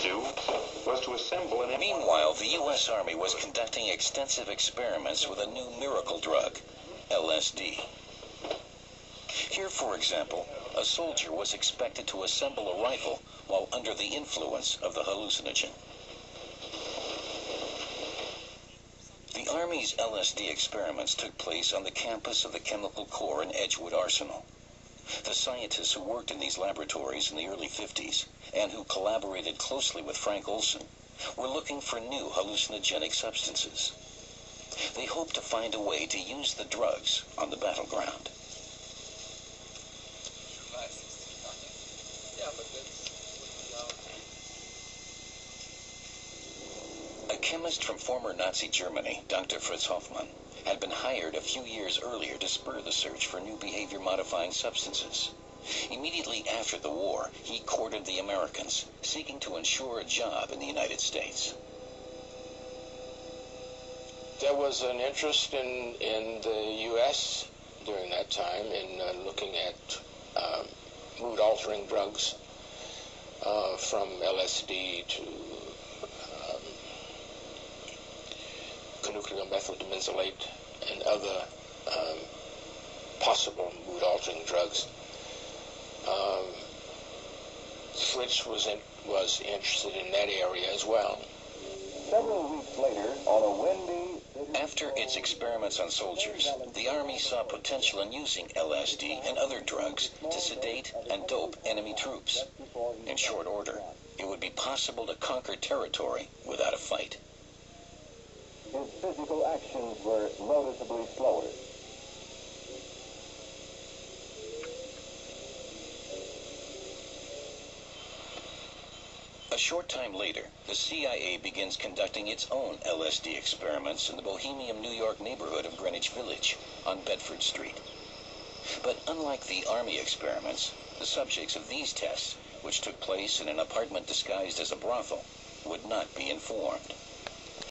do was to assemble an... Meanwhile, the U.S. Army was conducting extensive experiments with a new miracle drug, LSD. Here, for example, a soldier was expected to assemble a rifle while under the influence of the hallucinogen. The Army's LSD experiments took place on the campus of the Chemical Corps in Edgewood Arsenal. The scientists who worked in these laboratories in the early 50s, and who collaborated closely with Frank Olson, were looking for new hallucinogenic substances. They hoped to find a way to use the drugs on the battleground. A chemist from former Nazi Germany, Dr. Fritz Hoffmann, had been hired a few years earlier to spur the search for new behavior-modifying substances. Immediately after the war, he courted the Americans, seeking to ensure a job in the United States. There was an interest in the U.S. during that time in looking at mood-altering drugs, from LSD to nucleomethylbenzolate and other possible mood-altering drugs. Fritz was interested in that area as well. Several weeks later, on a windy... After its experiments on soldiers, the Army saw potential in using LSD and other drugs to sedate and dope enemy troops. In short order, it would be possible to conquer territory without a fight. His physical actions were noticeably slower. A short time later, the CIA begins conducting its own LSD experiments in the bohemian New York neighborhood of Greenwich Village on Bedford Street. But unlike the Army experiments, the subjects of these tests, which took place in an apartment disguised as a brothel, would not be informed.